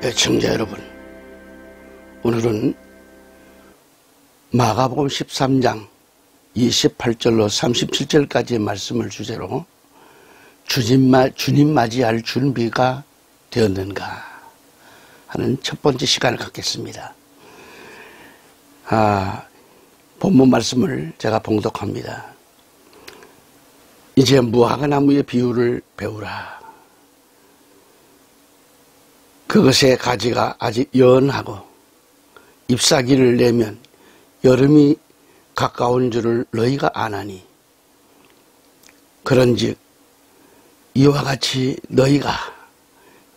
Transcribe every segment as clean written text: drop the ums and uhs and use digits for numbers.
시청자 여러분, 오늘은 마가복음 13장 28절로 37절까지의 말씀을 주제로 주님 맞이할 준비가 되었는가 하는 첫 번째 시간을 갖겠습니다. 본문 말씀을 제가 봉독합니다. 이제 무화과나무의 비유를 배우라. 그것의 가지가 아직 연하고 잎사귀를 내면 여름이 가까운 줄을 너희가 아나니, 그런즉 이와 같이 너희가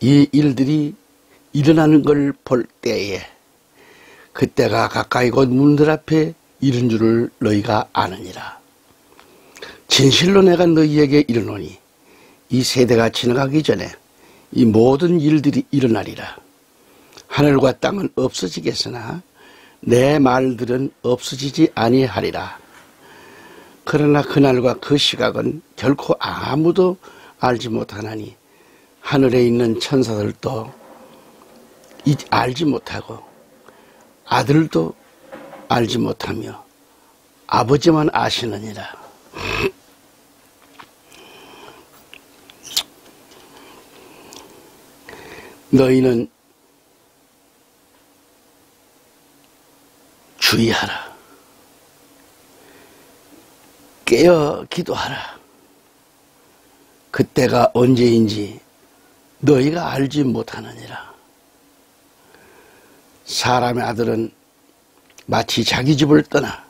이 일들이 일어나는 걸 볼 때에 그때가 가까이 곧 문들 앞에 이른 줄을 너희가 아느니라. 진실로 내가 너희에게 이르노니 이 세대가 지나가기 전에 이 모든 일들이 일어나리라. 하늘과 땅은 없어지겠으나 내 말들은 없어지지 아니하리라. 그러나 그날과 그 시각은 결코 아무도 알지 못하나니 하늘에 있는 천사들도 알지 못하고 아들도 알지 못하며 아버지만 아시느니라. 너희는 주의하라. 깨어 기도하라. 그때가 언제인지 너희가 알지 못하느니라. 사람의 아들은 마치 자기 집을 떠나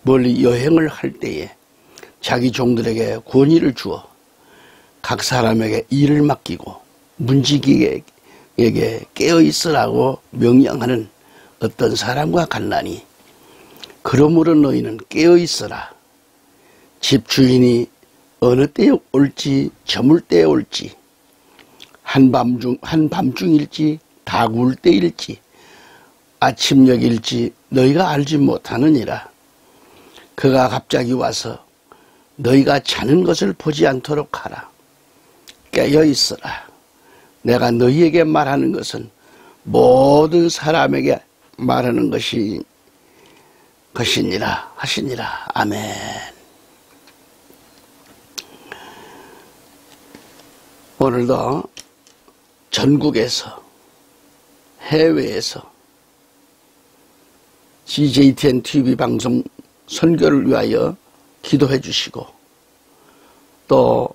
멀리 여행을 할 때에 자기 종들에게 권위를 주어 각 사람에게 일을 맡기고 문지기에게 깨어있으라고 명령하는 어떤 사람과 같나니, 그러므로 너희는 깨어있으라. 집주인이 어느 때에 올지 저물 때에 올지 한밤중일지 다구울 때일지 아침녘일지 너희가 알지 못하느니라. 그가 갑자기 와서 너희가 자는 것을 보지 않도록 하라. 깨어있으라. 내가 너희에게 말하는 것은 모든 사람에게 말하는 것이니라 하시니라. 아멘. 오늘도 전국에서, 해외에서 CJTN TV 방송 선교를 위하여 기도해 주시고, 또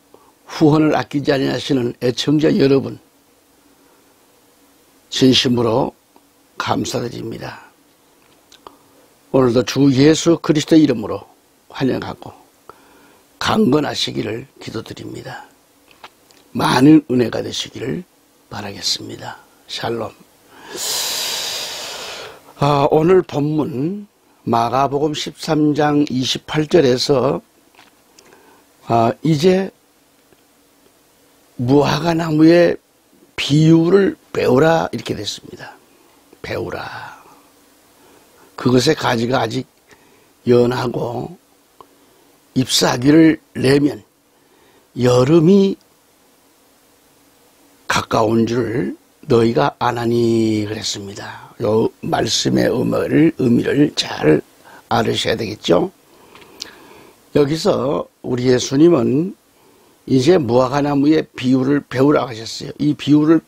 후원을 아끼지 아니하시는 애청자 여러분 진심으로 감사드립니다. 오늘도 주 예수 그리스도의 이름으로 환영하고 강건하시기를 기도드립니다. 많은 은혜가 되시기를 바라겠습니다. 샬롬. 오늘 본문 마가복음 13장 28절에서 이제 무화과나무의 비유를 배우라 이렇게 됐습니다. 배우라. 그것의 가지가 아직 연하고 잎사귀를 내면 여름이 가까운 줄 너희가 아나니 그랬습니다. 요 말씀의 의미를 잘 알으셔야 되겠죠. 여기서 우리 예수님은 이제 무화과나무의 비유를 배우라고 하셨어요. 이 비유를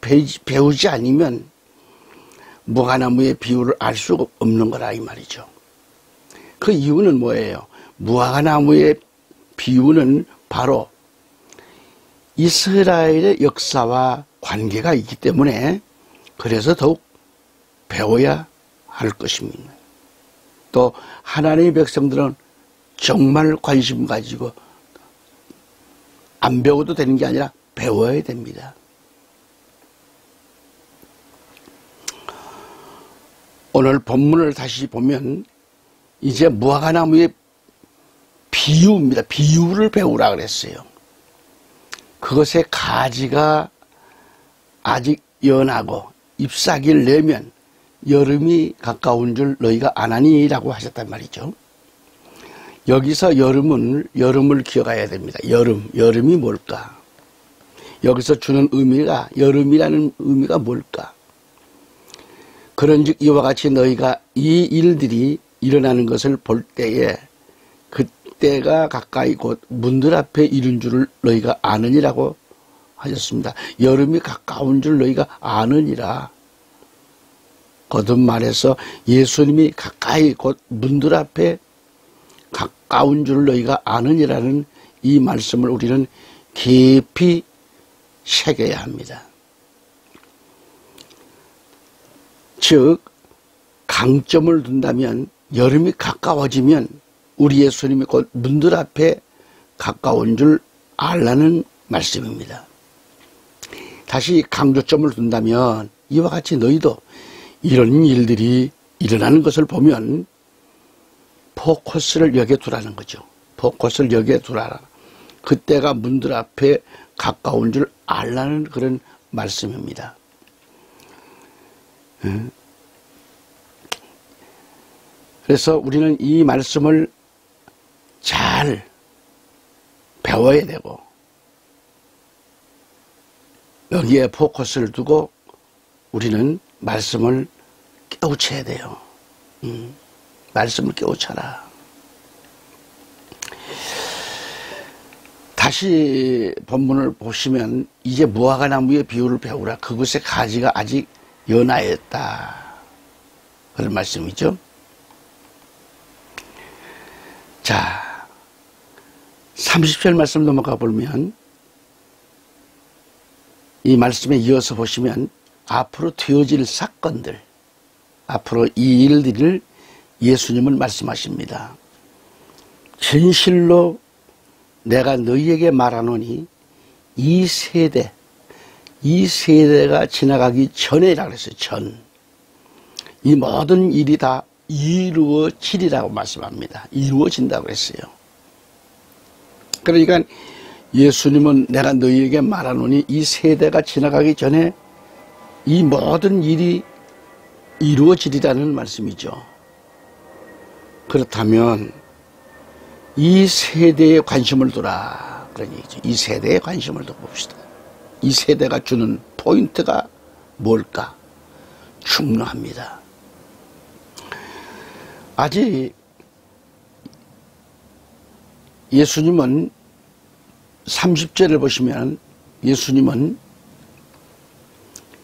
배우지 않으면 무화과나무의 비유를 알 수가 없는 거라 이 말이죠. 그 이유는 뭐예요? 무화과나무의 비유는 바로 이스라엘의 역사와 관계가 있기 때문에 그래서 더욱 배워야 할 것입니다. 또 하나님의 백성들은 정말 관심 가지고 안 배워도 되는 게 아니라 배워야 됩니다. 오늘 본문을 다시 보면 이제 무화과나무의 비유입니다. 비유를 배우라 그랬어요. 그것의 가지가 아직 연하고 잎사귀를 내면 여름이 가까운 줄 너희가 아나니라고 하셨단 말이죠. 여기서 여름을 기억해야 됩니다. 여름이 뭘까? 여기서 주는 의미가, 여름이라는 의미가 뭘까? 그런즉 이와 같이 너희가 이 일들이 일어나는 것을 볼 때에 그때가 가까이 곧 문들 앞에 이른 줄을 너희가 아느니라고 하셨습니다. 여름이 가까운 줄 너희가 아느니라. 거듭 말해서 예수님이 가까이 곧 문들 앞에 가까운 줄 너희가 아느니라는 이 말씀을 우리는 깊이 새겨야 합니다. 즉 강점을 둔다면 여름이 가까워지면 우리 예수님이 곧 문들 앞에 가까운 줄 알라는 말씀입니다. 다시 강조점을 둔다면 이와 같이 너희도 이런 일들이 일어나는 것을 보면 포커스를 여기에 두라는 거죠. 포커스를 여기에 두라. 그때가 문들 앞에 가까운 줄 알라는 그런 말씀입니다. 그래서 우리는 이 말씀을 잘 배워야 되고 여기에 포커스를 두고 우리는 말씀을 깨우쳐야 돼요. 말씀을 깨우쳐라. 다시 본문을 보시면 이제 무화과나무의 비유를 배우라. 그것의 가지가 아직 연하였다. 그런 말씀이죠. 자, 30절 말씀 넘어가 보면 이 말씀에 이어서 보시면 앞으로 되어질 사건들, 앞으로 이 일들을 예수님은 말씀하십니다. 진실로 내가 너희에게 말하노니 이 세대가 지나가기 전에라 그랬어요. 이 모든 일이 다 이루어지리라고 말씀합니다. 이루어진다고 했어요. 그러니까 예수님은 내가 너희에게 말하노니 이 세대가 지나가기 전에 이 모든 일이 이루어지리라는 말씀이죠. 그렇다면 이 세대에 관심을 두라 그런 얘기죠. 이 세대에 관심을 둬 봅시다. 이 세대가 주는 포인트가 뭘까? 중요합니다. 아직 예수님은 30절을 보시면 예수님은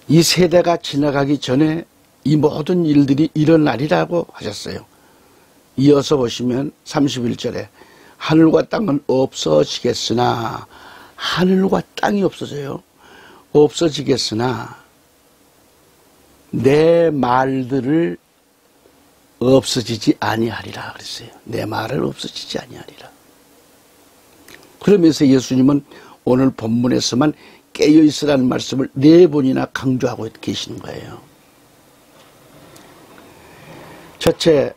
이 세대가 지나가기 전에 이 모든 일들이 일어나리라고 하셨어요. 이어서 보시면 31절에 하늘과 땅은 없어지겠으나 하늘과 땅이 없어져요. 없어지겠으나 내 말들을 없어지지 아니하리라 그랬어요. 내 말을 없어지지 아니하리라. 그러면서 예수님은 오늘 본문에서만 깨어있으라는 말씀을 4번이나 강조하고 계시는 거예요. 첫째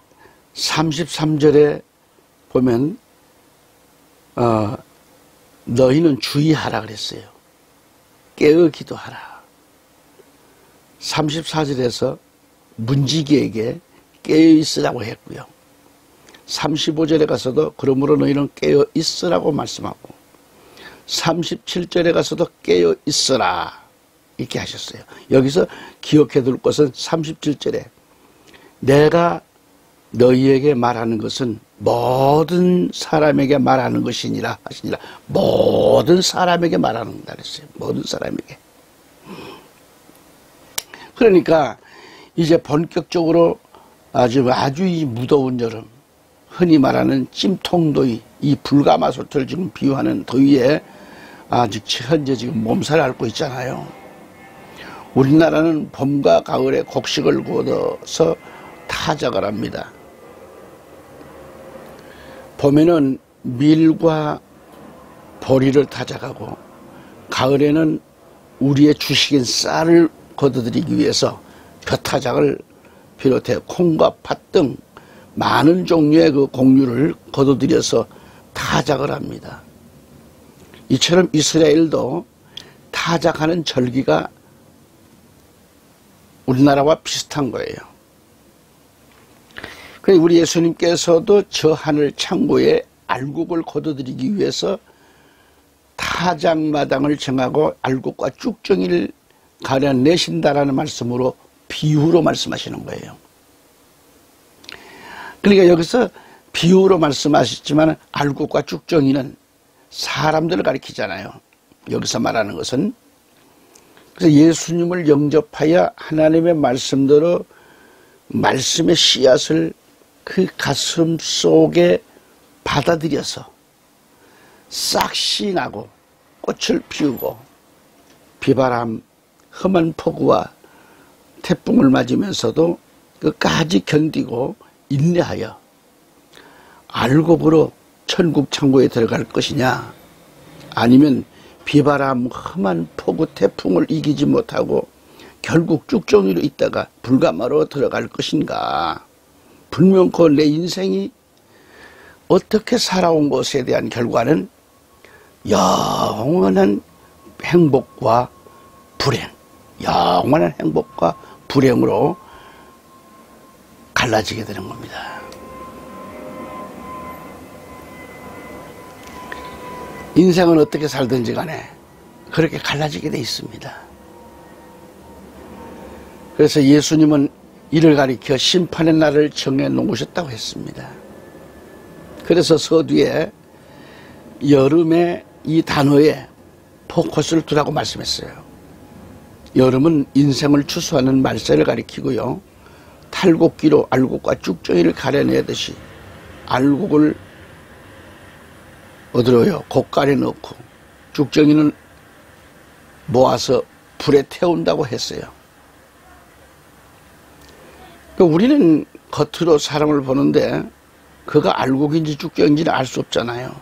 33절에 보면 너희는 주의하라 그랬어요. 깨어 기도하라. 34절에서 문지기에게 깨어있으라고 했고요. 35절에 가서도 그러므로 너희는 깨어있으라고 말씀하고 37절에 가서도 깨어있으라 이렇게 하셨어요. 여기서 기억해 둘 것은 37절에 내가 너희에게 말하는 것은 모든 사람에게 말하는 것이니라 하시니라. 모든 사람에게 말하는다 그랬어요. 모든 사람에게. 그러니까 이제 본격적으로 아주 이 무더운 여름, 흔히 말하는 찜통더위, 이 불가마솥을 지금 비유하는 더위에 아직 현재 지금 몸살을 앓고 있잖아요. 우리나라는 봄과 가을에 곡식을 걷어서 타작을 합니다. 봄에는 밀과 보리를 타작하고 가을에는 우리의 주식인 쌀을 걷어들이기 위해서 벼타작을 비롯해 콩과 팥 등 많은 종류의 그 곡류를 걷어들여서 타작을 합니다. 이처럼 이스라엘도 타작하는 절기가 우리나라와 비슷한 거예요. 그러니까 우리 예수님께서도 저 하늘 창고에 알곡을 거둬들이기 위해서 타작마당을 정하고 알곡과 쭉정이를 가려내신다라는 말씀으로 비유로 말씀하시는 거예요. 그러니까 여기서 비유로 말씀하셨지만 알곡과 쭉정이는 사람들을 가리키잖아요. 여기서 말하는 것은. 그래서 예수님을 영접하여 하나님의 말씀대로 말씀의 씨앗을 그 가슴 속에 받아들여서 싹씨 나고 꽃을 피우고 비바람, 험한 폭우와 태풍을 맞으면서도 끝까지 견디고 인내하여 알곡으로 천국 창고에 들어갈 것이냐, 아니면 비바람, 험한 폭우, 태풍을 이기지 못하고 결국 쭉정이로 있다가 불가마로 들어갈 것인가. 불명코 내 인생이 어떻게 살아온 것에 대한 결과는 영원한 행복과 불행, 영원한 행복과 불행으로 갈라지게 되는 겁니다. 인생은 어떻게 살든지 간에 그렇게 갈라지게 돼 있습니다. 그래서 예수님은 이를 가리켜 심판의 날을 정해 놓으셨다고 했습니다. 그래서 서두에 여름의 이 단어에 포커스를 두라고 말씀했어요. 여름은 인생을 추수하는 말세를 가리키고요, 탈곡기로 알곡과 쭉정이를 가려내듯이 알곡을 어디로요? 곡간에 넣고 쭉정이는 모아서 불에 태운다고 했어요. 우리는 겉으로 사람을 보는데 그가 알곡인지 쭉정인지는 알 수 없잖아요.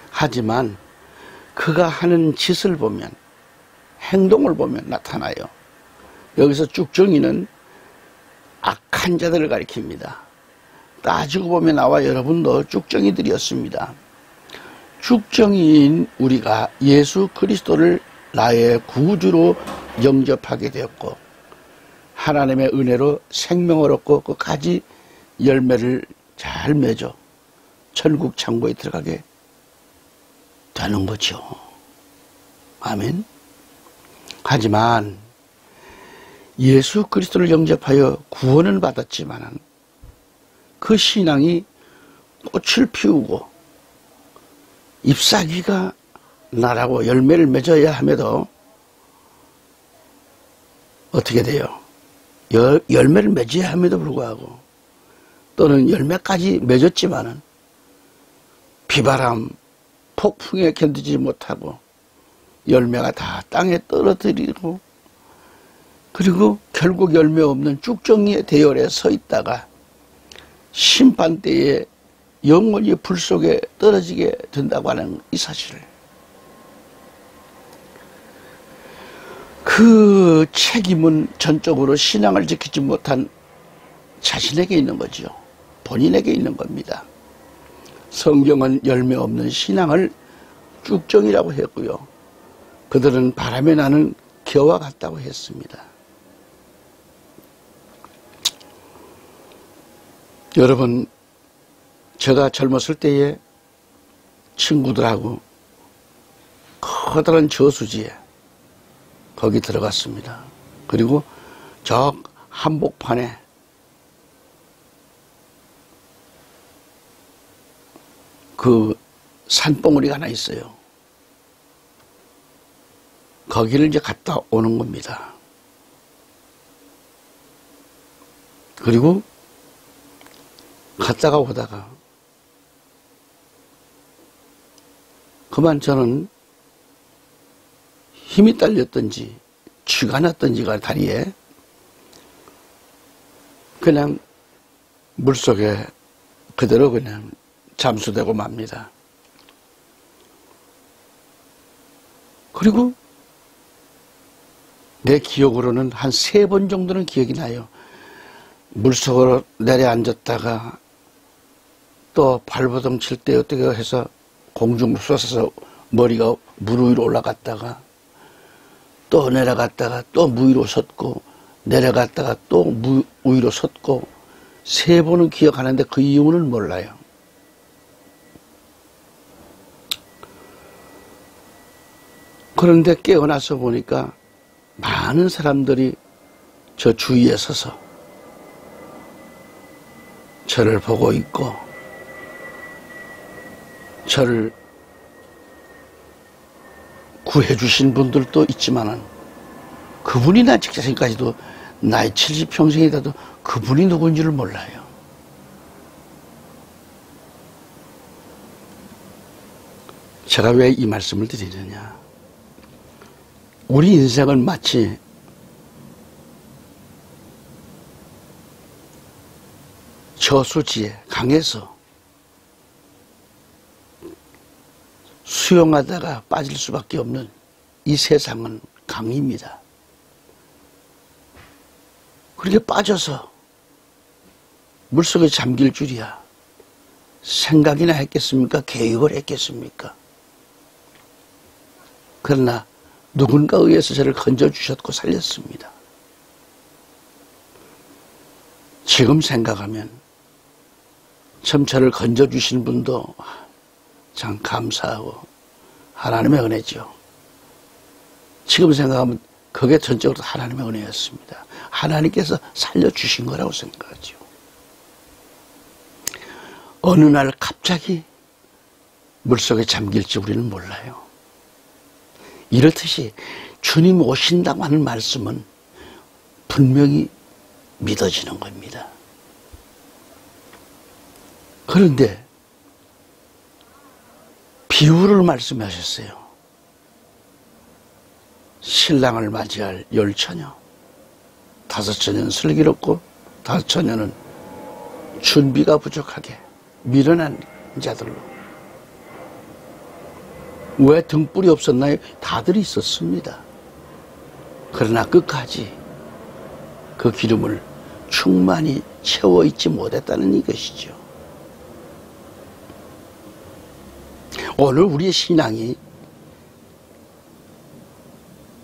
하지만 그가 하는 짓을 보면, 행동을 보면 나타나요. 여기서 쭉정이는 악한 자들을 가리킵니다. 따지고 보면 나와 여러분도 쭉정이들이었습니다. 쭉정이인 우리가 예수 그리스도를 나의 구주로 영접하게 되었고 하나님의 은혜로 생명을 얻고 끝까지 열매를 잘 맺어 천국 창고에 들어가게 되는 거죠. 아멘. 하지만 예수 그리스도를 영접하여 구원을 받았지만 그 신앙이 꽃을 피우고 잎사귀가 나라고 열매를 맺어야 함에도 어떻게 돼요? 열매를 맺어야 함에도 불구하고, 또는 열매까지 맺었지만은 비바람, 폭풍에 견디지 못하고 열매가 다 땅에 떨어뜨리고, 그리고 결국 열매 없는 쭉정이의 대열에 서 있다가 심판대에 영원히 불 속에 떨어지게 된다고 하는 이 사실을, 그 책임은 전적으로 신앙을 지키지 못한 자신에게 있는 거죠. 본인에게 있는 겁니다. 성경은 열매 없는 신앙을 쭉정이라고 했고요, 그들은 바람에 나는 겨와 같다고 했습니다. 여러분, 제가 젊었을 때에 친구들하고 커다란 저수지에 거기 들어갔습니다. 그리고 저 한복판에 그 산봉우리가 하나 있어요. 거기를 이제 갔다 오는 겁니다. 그리고 갔다가 오다가 그만 저는 힘이 딸렸던지 쥐가 났던지가 다리에 그냥 물속에 그대로 그냥 잠수되고 맙니다. 그리고 내 기억으로는 한 3번 정도는 기억이 나요. 물속으로 내려앉았다가 또 발버둥 칠 때 어떻게 해서 공중으로 솟아서 머리가 물 위로 올라갔다가 또 내려갔다가 또 물 위로 섰고 내려갔다가 또 위로 섰고 3번은 기억하는데 그 이유는 몰라요. 그런데 깨어나서 보니까 많은 사람들이 저 주위에 서서 저를 보고 있고 저를 구해주신 분들도 있지만은 그분이 나 직자신까지도 나이 70평생이라도 그분이 누군지를 몰라요. 제가 왜 이 말씀을 드리느냐. 우리 인생은 마치 저수지에 강에서 수영하다가 빠질 수밖에 없는 이 세상은 강입니다. 그렇게 빠져서 물속에 잠길 줄이야 생각이나 했겠습니까? 계획을 했겠습니까? 그러나 누군가 의해서 저를 건져주셨고 살렸습니다. 지금 생각하면 참 저를 건져주신 분도 참 감사하고 하나님의 은혜죠. 지금 생각하면 그게 전적으로 하나님의 은혜였습니다. 하나님께서 살려주신 거라고 생각하죠. 어느 날 갑자기 물속에 잠길지 우리는 몰라요. 이렇듯이 주님 오신다고 하는 말씀은 분명히 믿어지는 겁니다. 그런데 비유를 말씀하셨어요. 신랑을 맞이할 10처녀, 5처녀는 슬기롭고 5처녀는 준비가 부족하게 미련한 자들로. 왜 등불이 없었나요? 다들 있었습니다. 그러나 끝까지 그 기름을 충만히 채워 있지 못했다는 이것이죠. 오늘 우리의 신앙이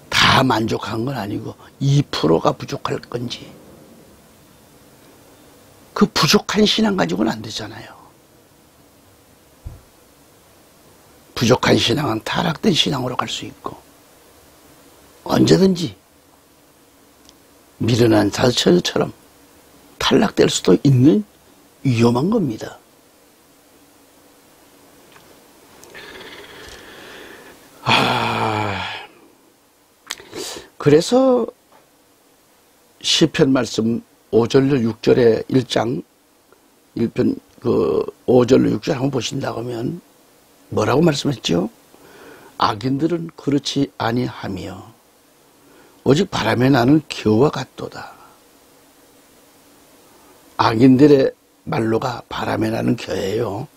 다 만족한 건 아니고 2%가 부족할 건지, 그 부족한 신앙 가지고는 안 되잖아요. 부족한 신앙은 타락된 신앙으로 갈 수 있고 언제든지 미련한 자처처럼 탈락될 수도 있는 위험한 겁니다. 그래서 시편 말씀 5절로 6절에 1장 1편 그 5절로 6절 한번 보신다고 하면 뭐라고 말씀했죠? 악인들은 그렇지 아니하며 오직 바람에 나는 겨와 같도다. 악인들의 말로가 바람에 나는 겨예요.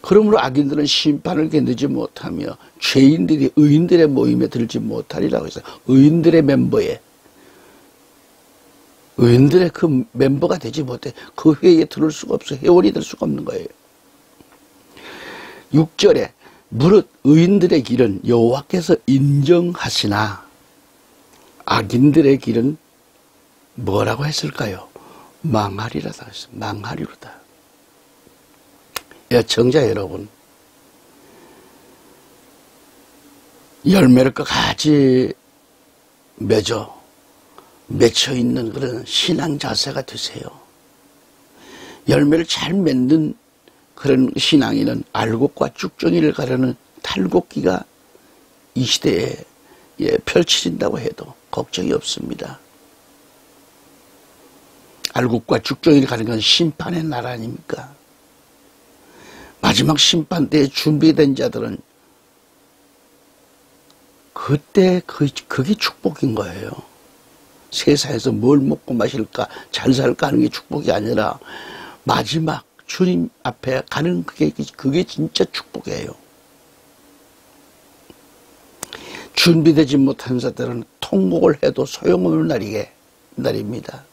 그러므로 악인들은 심판을 견디지 못하며 죄인들이 의인들의 모임에 들지 못하리라고 해서 의인들의 멤버에, 의인들의 그 멤버가 되지 못해 그 회의에 들을 수가 없어. 회원이 될 수가 없는 거예요. 6절에 무릇 의인들의 길은 여호와께서 인정하시나 악인들의 길은 뭐라고 했을까요? 망하리라다 했어요. 망하리로다. 애청자 여러분, 열매를 끝까지 맺어 있는 그런 신앙 자세가 되세요. 열매를 잘 맺는 그런 신앙인은 알곡과 쭉정이를 가르는 탈곡기가 이 시대에 펼쳐진다고 해도 걱정이 없습니다. 알곡과 쭉정이를 가르는 건 심판의 날 아닙니까? 마지막 심판 때에 준비된 자들은 그때 그게 축복인 거예요. 세상에서 뭘 먹고 마실까, 잘 살까 하는 게 축복이 아니라 마지막 주님 앞에 가는 그게 진짜 축복이에요. 준비되지 못한 자들은 통곡을 해도 소용없는 날입니다.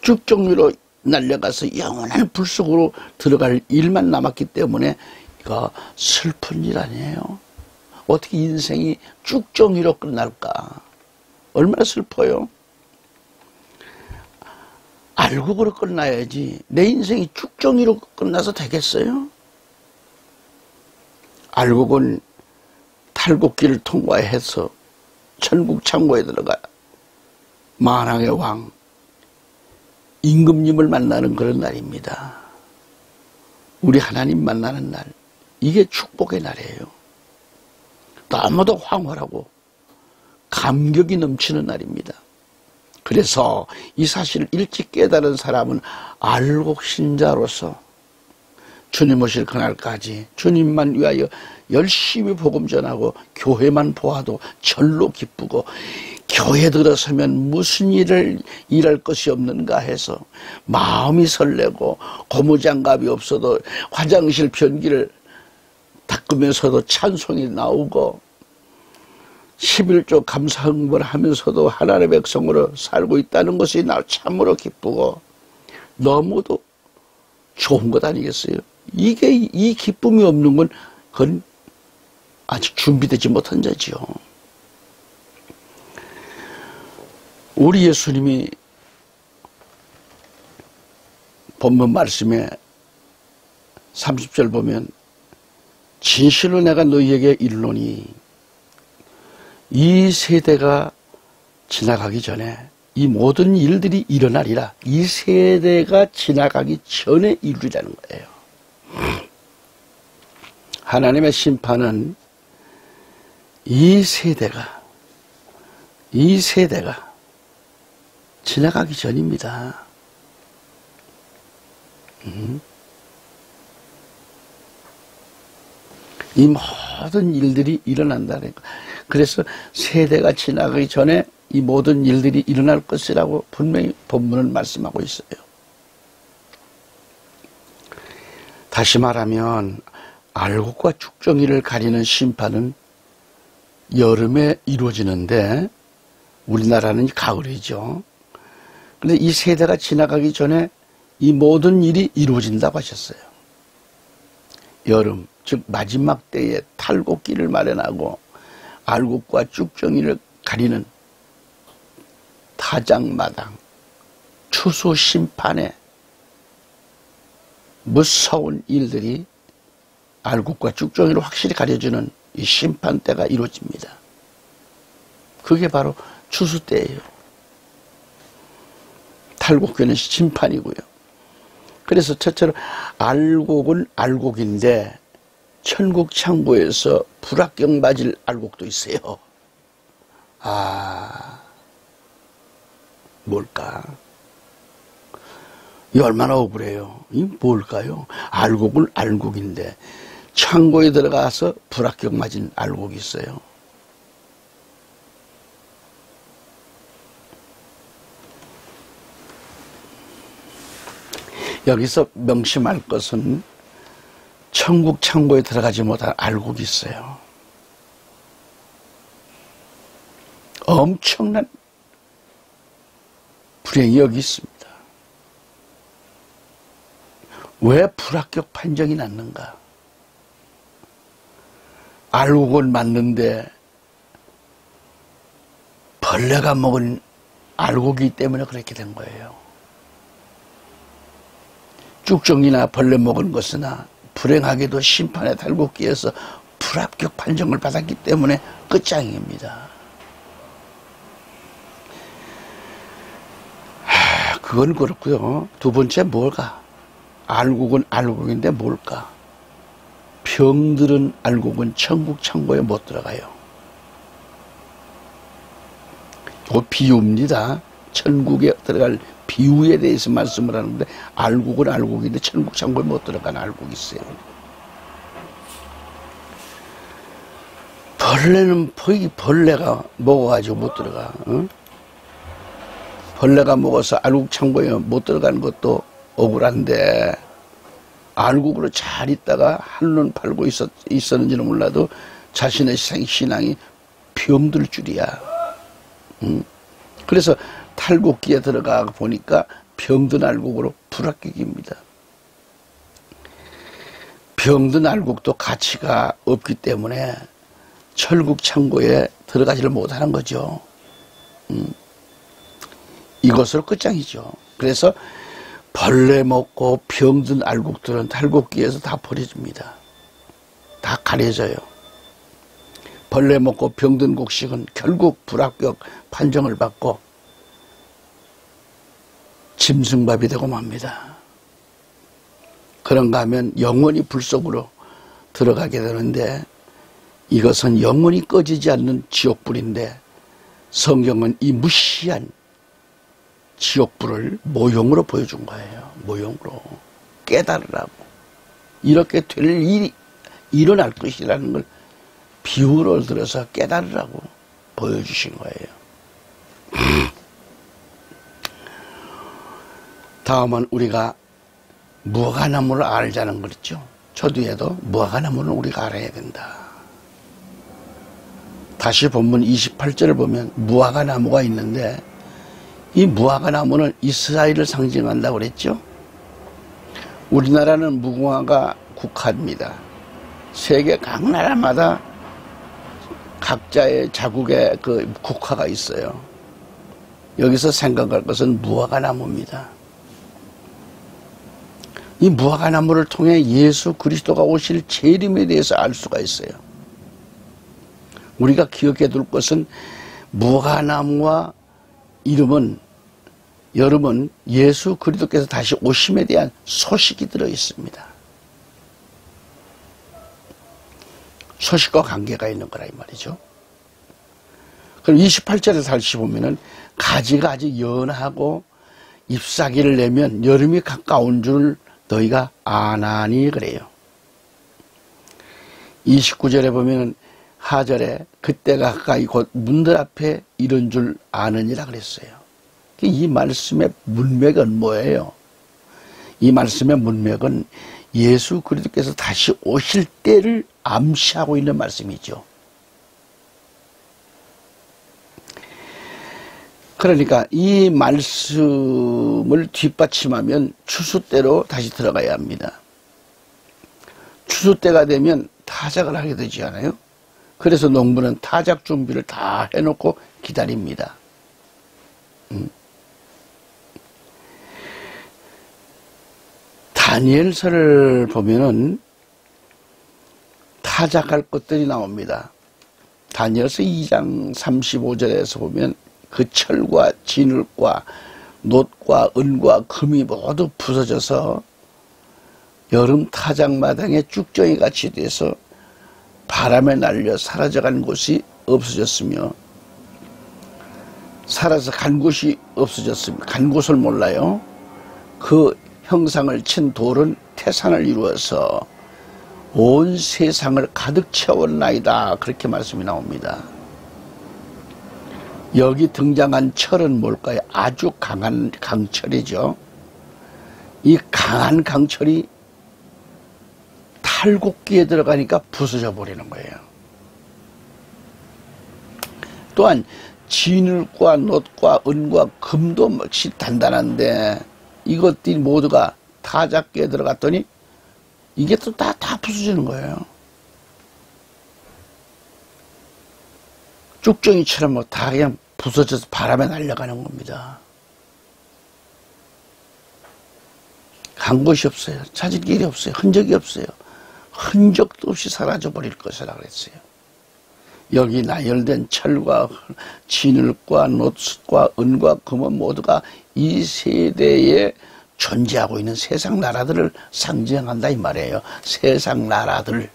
쭉정이로 날려가서 영원한 불 속으로 들어갈 일만 남았기 때문에 이거 슬픈 일 아니에요? 어떻게 인생이 쭉정이로 끝날까? 얼마나 슬퍼요? 알곡으로 끝나야지 내 인생이 쭉정이로 끝나서 되겠어요? 알곡은 탈곡기를 통과해서 천국 창고에 들어가 만왕의 왕 임금님을 만나는 그런 날입니다. 우리 하나님 만나는 날, 이게 축복의 날이에요. 너무도 황홀하고 감격이 넘치는 날입니다. 그래서 이 사실을 일찍 깨달은 사람은 알곡 신자로서 주님 오실 그날까지 주님만 위하여 열심히 복음 전하고 교회만 보아도 절로 기쁘고, 교회 들어서면 무슨 일을 일할 것이 없는가 해서 마음이 설레고, 고무장갑이 없어도 화장실 변기를 닦으면서도 찬송이 나오고, 11조 감사흥을 하면서도 하나님의 백성으로 살고 있다는 것이 나 참으로 기쁘고 너무도 좋은 것 아니겠어요? 이 기쁨이 없는 건 그건 아직 준비되지 못한 자지요. 우리 예수님이 본문 말씀에 30절 보면 진실로 내가 너희에게 이르노니 이 세대가 지나가기 전에 이 모든 일들이 일어나리라. 이 세대가 지나가기 전에 이루리라는 거예요. 하나님의 심판은 이 세대가 지나가기 전입니다. 이 모든 일들이 일어난다는 거. 그래서 세대가 지나가기 전에 이 모든 일들이 일어날 것이라고 분명히 본문은 말씀하고 있어요. 다시 말하면 알곡과 죽정이를 가리는 심판은 여름에 이루어지는데 우리나라는 가을이죠. 그런데 이 세대가 지나가기 전에 이 모든 일이 이루어진다고 하셨어요. 여름, 즉 마지막 때에 탈곡기를 마련하고 알곡과 쭉정이를 가리는 타작마당, 추수 심판의 무서운 일들이 알곡과 쭉정이를 확실히 가려주는 이 심판 때가 이루어집니다. 그게 바로 추수 때예요. 탈곡기는 심판이고요. 그래서 첫째로 알곡은 알곡인데 천국 창고에서 불합격 맞을 알곡도 있어요. 뭘까? 이 얼마나 억울해요. 이 뭘까요? 알곡은 알곡인데 창고에 들어가서 불합격 맞은 알곡이 있어요. 여기서 명심할 것은 천국 창고에 들어가지 못한 알곡이 있어요. 엄청난 불행이 여기 있습니다. 왜 불합격 판정이 났는가? 알곡은 맞는데 벌레가 먹은 알곡이기 때문에 그렇게 된 거예요. 쭉정이나 벌레 먹은 것이나 불행하게도 심판의 탈곡기에서 불합격 판정을 받았기 때문에 끝장입니다. 그건 그렇고요. 두 번째 뭘까? 알곡은 알곡인데 뭘까? 병들은 알곡은 천국 창고에 못 들어가요. 이거 비유입니다. 천국에 들어갈 비유에 대해서 말씀을 하는데 알곡은 알곡인데 천국 창고에 못 들어가는 알곡이 있어요. 벌레는 벌레가 먹어가지고 못 들어가. 어? 벌레가 먹어서 알곡 창고에 못 들어가는 것도 억울한데 알곡으로 잘 있다가 한눈 팔고 있었는지는 몰라도 자신의 신앙이 병들 줄이야. 그래서 탈곡기에 들어가 보니까 병든 알곡으로 불합격입니다. 병든 알곡도 가치가 없기 때문에 천국 창고에 들어가지를 못하는 거죠. 이것으로 끝장이죠. 그래서 벌레 먹고 병든 알곡들은 탈곡기에서 다 버려집니다. 다 가려져요. 벌레 먹고 병든 곡식은 결국 불합격 판정을 받고 짐승밥이 되고 맙니다. 그런가 하면 영원히 불 속으로 들어가게 되는데 이것은 영원히 꺼지지 않는 지옥불인데 성경은 이 무시한 지옥불을 모형으로 보여준 거예요. 모형으로. 깨달으라고. 이렇게 될 일이 일어날 것이라는 걸 비유를 들어서 깨달으라고 보여주신 거예요. 다음은 우리가 무화과나무를 알자는 거죠. 초두에도 무화과나무는 우리가 알아야 된다. 다시 본문 28절을 보면 무화과나무가 있는데 이 무화과나무는 이스라엘을 상징한다고 그랬죠. 우리나라는 무궁화가 국화입니다. 세계 각 나라마다 각자의 자국의 그 국화가 있어요. 여기서 생각할 것은 무화과나무입니다. 이 무화과나무를 통해 예수 그리스도가 오실 재림에 대해서 알 수가 있어요. 우리가 기억해 둘 것은 무화과나무와 여름은 예수 그리스도께서 다시 오심에 대한 소식이 들어 있습니다. 소식과 관계가 있는 거라 이 말이죠. 그럼 28절에서 다시 보면은 가지가 아주 연하고 잎사귀를 내면 여름이 가까운 줄 너희가 아나니 그래요. 29절에 보면은 하절에 그때가 가까이 곧 문들 앞에 이른 줄 아느니라 그랬어요. 이 말씀의 문맥은 뭐예요? 이 말씀의 문맥은 예수 그리스도께서 다시 오실 때를 암시하고 있는 말씀이죠. 그러니까 이 말씀을 뒷받침하면 추수 때로 다시 들어가야 합니다. 추수 때가 되면 타작을 하게 되지 않아요? 그래서 농부는 타작 준비를 다 해놓고 기다립니다. 다니엘서를 보면은 타작할 것들이 나옵니다. 다니엘서 2장 35절에서 보면 그 철과 진흙과 놋과 은과 금이 모두 부서져서 여름 타작마당에 쭉정이 같이 돼서 바람에 날려 사라져간 곳이 없어졌으며 살아서 간 곳이 없어졌습니다. 간 곳을 몰라요. 그 형상을 친 돌은 태산을 이루어서 온 세상을 가득 채웠나이다. 그렇게 말씀이 나옵니다. 여기 등장한 철은 뭘까요? 아주 강한 강철이죠. 이 강한 강철이 탈곡기에 들어가니까 부서져 버리는 거예요. 또한 진흙과 놋과 은과 금도 몫이 단단한데 이것들이 모두가 타작기에 들어갔더니 이게 또 다 부서지는 거예요. 쭉정이처럼 뭐 다 그냥 부서져서 바람에 날려가는 겁니다. 간 곳이 없어요. 찾을 길이 없어요. 흔적이 없어요. 흔적도 없이 사라져버릴 것이라 그랬어요. 여기 나열된 철과 진흙과 놋과 은과 금은 모두가 이 세대에 존재하고 있는 세상 나라들을 상징한다 이 말이에요. 세상 나라들.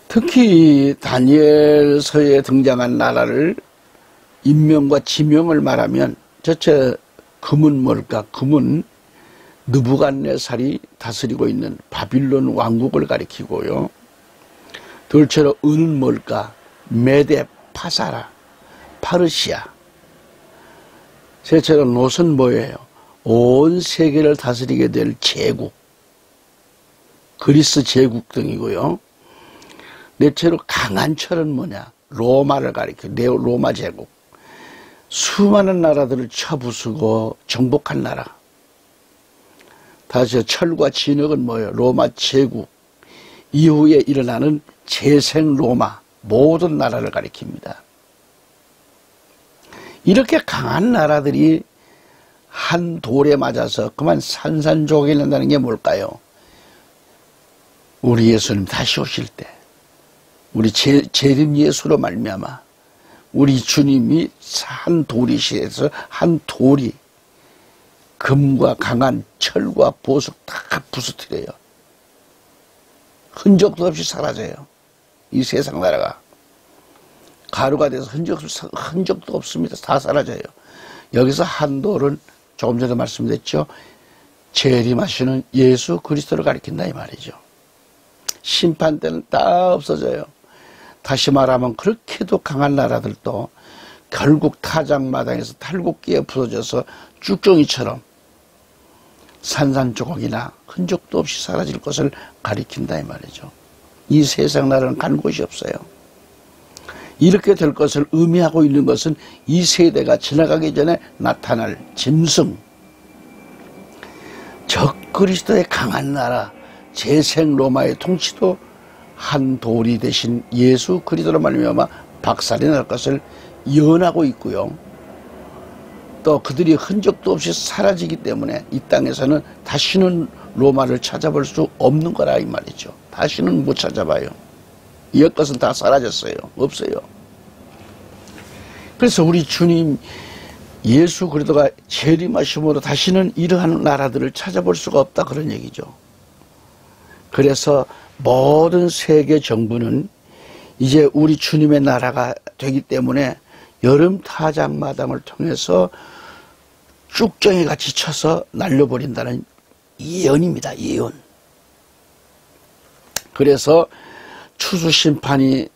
특히 다니엘서에 등장한 나라를 인명과 지명을 말하면 전체 금은 뭘까? 금은 느부갓네살이 다스리고 있는 바빌론 왕국을 가리키고요. 둘째로 은은 뭘까? 메데, 파사라, 파르시아. 셋째로 놋은 뭐예요? 온 세계를 다스리게 될 제국, 그리스 제국 등이고요. 넷째로 강한 철은 뭐냐? 로마를 가리켜 로마 제국. 수많은 나라들을 쳐부수고 정복한 나라. 다시 철과 진흙은 뭐예요? 로마 제국. 이후에 일어나는 재생 로마 모든 나라를 가리킵니다. 이렇게 강한 나라들이 한 돌에 맞아서 그만 산산조각이 난다는 게 뭘까요? 우리 예수님 다시 오실 때 우리 재림 예수로 말미암아 우리 주님이 한 돌이시에서 한 돌이 금과 강한 철과 보석 다 부수뜨려요. 흔적도 없이 사라져요. 이 세상 나라가 가루가 돼서 흔적도 없습니다. 다 사라져요. 여기서 한 돌은 조금 전에 말씀드렸죠. 재림하시는 예수 그리스도를 가리킨다 이 말이죠. 심판 때는 다 없어져요. 다시 말하면 그렇게도 강한 나라들도 결국 타작마당에서 탈곡기에 부서져서 쭉정이처럼 산산조각이나 흔적도 없이 사라질 것을 가리킨다 이 말이죠. 이 세상 나라는 간 곳이 없어요. 이렇게 될 것을 의미하고 있는 것은 이 세대가 지나가기 전에 나타날 짐승, 적그리스도의 강한 나라, 재생 로마의 통치도 한 돌이 되신 예수 그리스도로 말미암아 박살이 날 것을 예언하고 있고요. 또 그들이 흔적도 없이 사라지기 때문에 이 땅에서는 다시는 로마를 찾아볼 수 없는 거라 이 말이죠. 다시는 못 찾아봐요. 이것은 다 사라졌어요. 없어요. 그래서 우리 주님 예수 그리스도가 재림하심으로 다시는 이러한 나라들을 찾아볼 수가 없다 그런 얘기죠. 그래서 모든 세계 정부는 이제 우리 주님의 나라가 되기 때문에 여름 타작마당을 통해서 쭉정이 같이 쳐서 날려버린다는 예언입니다. 예언. 그래서 추수심판이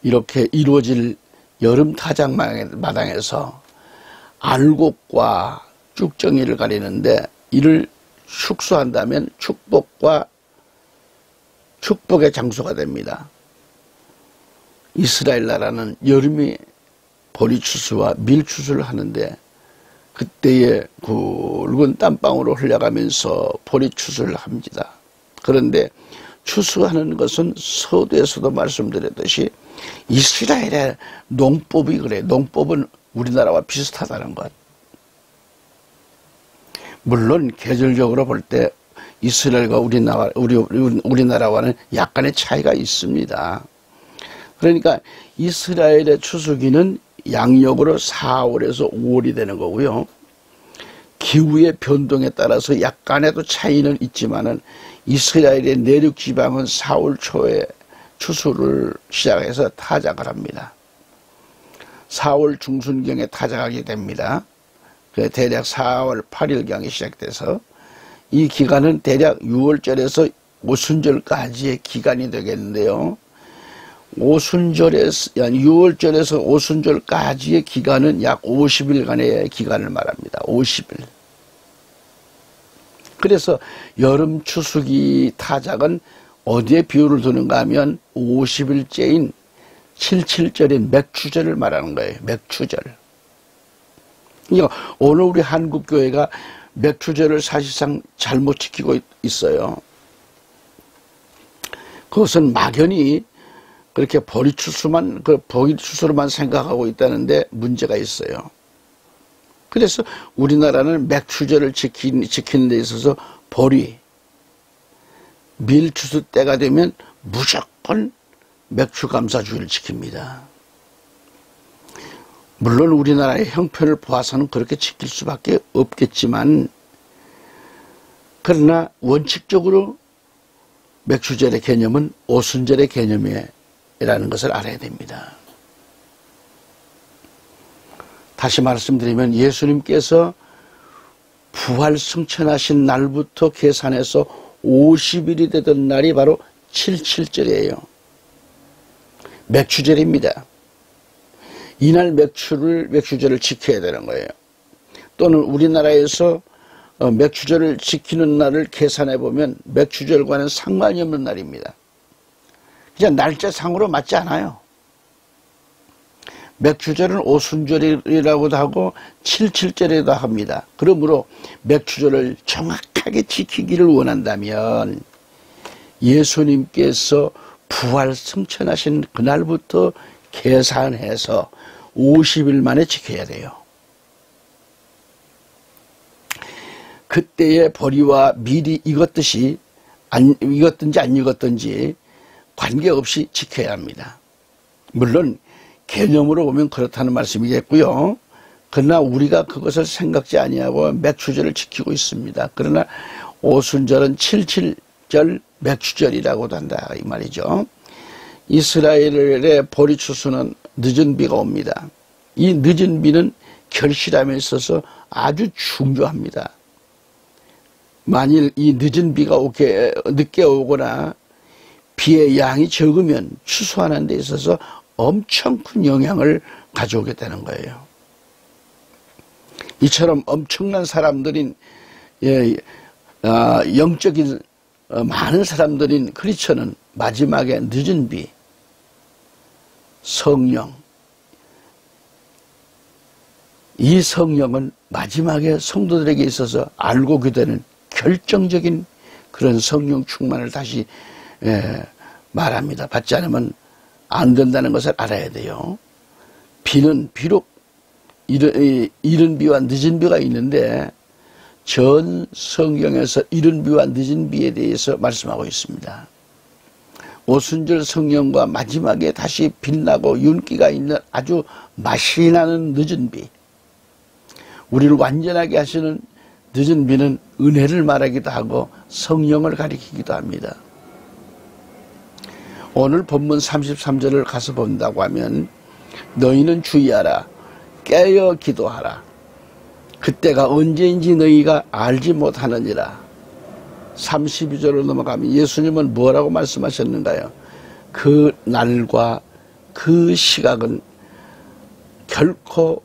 이렇게 이루어질 여름 타작마당에서 알곡과 쭉정이를 가리는데 이를 축소한다면 축복의 장소가 됩니다. 이스라엘 나라는 여름이 보리추수와 밀추수를 하는데 그때에 굵은 땀방울로 흘려가면서 보리추수를 합니다. 그런데 추수하는 것은 서두에서도 말씀드렸듯이 이스라엘의 농법이 그래요. 농법은 우리나라와 비슷하다는 것. 물론 계절적으로 볼 때 이스라엘과 우리나라와는 약간의 차이가 있습니다. 그러니까 이스라엘의 추수기는 양력으로 4월에서 5월이 되는 거고요. 기후의 변동에 따라서 약간의도 차이는 있지만은 이스라엘의 내륙 지방은 4월 초에 추수를 시작해서 타작을 합니다. 4월 중순경에 타작하게 됩니다. 대략 4월 8일경에 시작돼서 이 기간은 대략 6월절에서 오순절까지의 기간이 되겠는데요. 6월절에서 오순절까지의 기간은 약 50일간의 기간을 말합니다. 50일. 그래서 여름 추수기 타작은 어디에 비유를 두는가 하면 50일째인 77절인 맥추절을 말하는 거예요. 맥추절. 그러니까 오늘 우리 한국교회가 맥추절을 사실상 잘못 지키고 있어요. 그것은 막연히 그렇게 보리추수로만 생각하고 있다는데 문제가 있어요. 그래서 우리나라는 맥추절을 지키는 데 있어서 밀추수 때가 되면 무조건 맥추감사주의를 지킵니다. 물론 우리나라의 형편을 보아서는 그렇게 지킬 수밖에 없겠지만 그러나 원칙적으로 맥추절의 개념은 오순절의 개념이라는 것을 알아야 됩니다. 다시 말씀드리면 예수님께서 부활 승천하신 날부터 계산해서 50일이 되던 날이 바로 77절이에요. 맥추절입니다. 이날 맥추절을 지켜야 되는 거예요. 또는 우리나라에서 맥추절을 지키는 날을 계산해 보면 맥추절과는 상관이 없는 날입니다. 그냥 날짜상으로 맞지 않아요. 맥추절은 오순절이라고도 하고 77절이라고도 합니다. 그러므로 맥추절을 정확하게 지키기를 원한다면 예수님께서 부활 승천하신 그날부터 계산해서 50일 만에 지켜야 돼요. 그때의 보리와 밀이 익었든지 안 익었든지 관계없이 지켜야 합니다. 물론 개념으로 보면 그렇다는 말씀이겠고요. 그러나 우리가 그것을 생각지 아니하고 맥추절을 지키고 있습니다. 그러나 오순절은 77절 맥추절이라고도 한다 이 말이죠. 이스라엘의 보리 추수는 늦은 비가 옵니다. 이 늦은 비는 결실함에 있어서 아주 중요합니다. 만일 이 늦은 비가 늦게 오거나 비의 양이 적으면 추수하는 데 있어서 엄청 큰 영향을 가져오게 되는 거예요. 이처럼 엄청난 사람들인 영적인 많은 사람들인 크리스천은 마지막에 늦은 비, 성령, 이 성령은 마지막에 성도들에게 있어서 알고 되는 결정적인 그런 성령 충만을 다시 말합니다. 받지 않으면 안 된다는 것을 알아야 돼요. 비는 비록 이른 비와 늦은 비가 있는데 전 성경에서 이른 비와 늦은 비에 대해서 말씀하고 있습니다. 오순절 성령과 마지막에 다시 빛나고 윤기가 있는 아주 맛이 나는 늦은 비, 우리를 완전하게 하시는 늦은 비는 은혜를 말하기도 하고 성령을 가리키기도 합니다. 오늘 본문 33절을 가서 본다고 하면 너희는 주의하라, 깨어 기도하라. 그때가 언제인지 너희가 알지 못하느니라. 32절로 넘어가면 예수님은 뭐라고 말씀하셨는가요? 그 날과 그 시각은 결코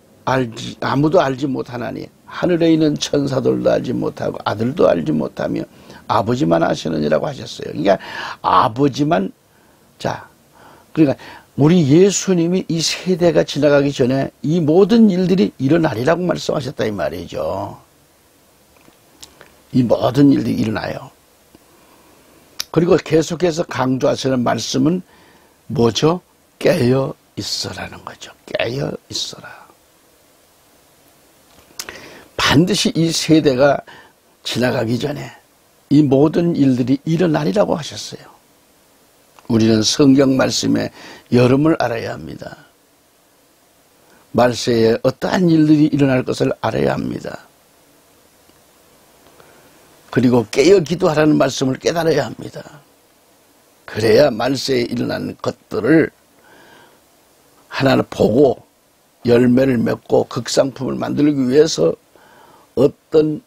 아무도 알지 못하나니 하늘에 있는 천사들도 알지 못하고 아들도 알지 못하며 아버지만 아시느니라고 하셨어요. 그러니까 아버지만, 그러니까 우리 예수님이 이 세대가 지나가기 전에 이 모든 일들이 일어나리라고 말씀하셨다 이 말이죠. 이 모든 일들이 일어나요. 그리고 계속해서 강조하시는 말씀은 뭐죠? 깨어 있어라는 거죠. 깨어 있어라. 반드시 이 세대가 지나가기 전에 이 모든 일들이 일어나리라고 하셨어요. 우리는 성경 말씀의 여름을 알아야 합니다. 말세에 어떠한 일들이 일어날 것을 알아야 합니다. 그리고 깨어 기도하라는 말씀을 깨달아야 합니다. 그래야 말세에 일어나는 것들을 하나는 보고 열매를 맺고 극상품을 만들기 위해서 어떤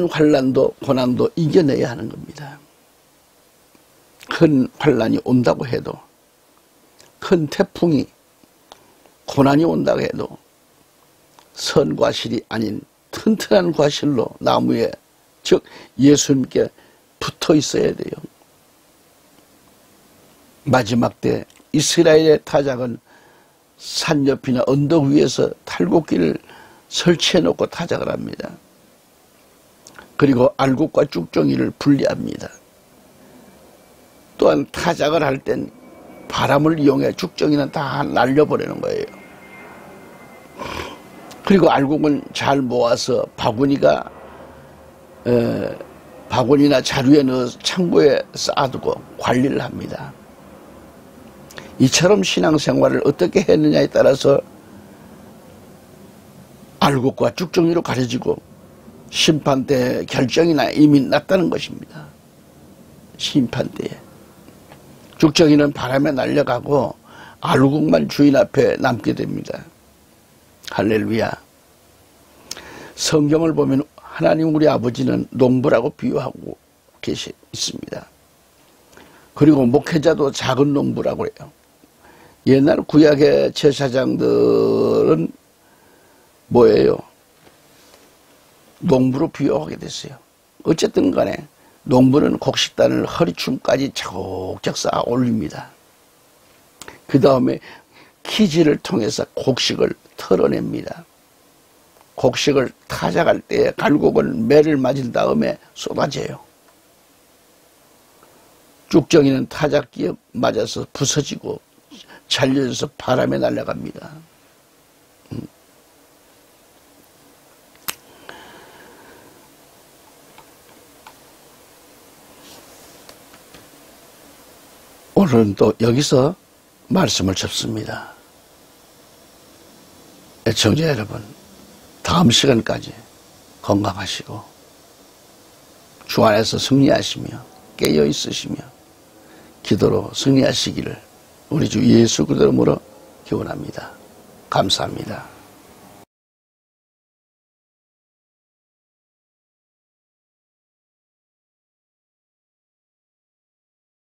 환난도 고난도 이겨내야 하는 겁니다. 큰 환난이 온다고 해도, 큰 태풍이 고난이 온다고 해도 선과실이 아닌 튼튼한 과실로 나무에, 즉 예수님께 붙어 있어야 돼요. 마지막 때 이스라엘의 타작은 산 옆이나 언덕 위에서 탈곡기를 설치해 놓고 타작을 합니다. 그리고 알곡과 쭉정이를 분리합니다. 또한 타작을 할 땐 바람을 이용해 쭉정이는 다 날려버리는 거예요. 그리고 알곡은 잘 모아서 바구니나 자루에 넣어서 창고에 쌓아두고 관리를 합니다. 이처럼 신앙생활을 어떻게 했느냐에 따라서 알곡과 쭉정이로 가려지고 심판때 결정이나 이미 났다는 것입니다. 심판때에 쭉정이는 바람에 날려가고 알곡만 주인 앞에 남게 됩니다. 할렐루야. 성경을 보면 하나님 우리 아버지는 농부라고 비유하고 있습니다. 그리고 목회자도 작은 농부라고 해요. 옛날 구약의 제사장들은 뭐예요? 농부로 비유하게 됐어요. 어쨌든 간에 농부는 곡식단을 허리춤까지 차곡차곡 쌓아 올립니다. 그 다음에 키지를 통해서 곡식을 털어냅니다. 곡식을 타작할 때 갈곡은 매를 맞은 다음에 쏟아져요. 쭉정이는 타작기에 맞아서 부서지고 잘려져서 바람에 날아갑니다. 오늘은 또 여기서 말씀을 접습니다. 애청자 여러분, 다음 시간까지 건강하시고 주 안에서 승리하시며 깨어 있으시며 기도로 승리하시기를 우리 주 예수 그리스도로 기원합니다. 감사합니다.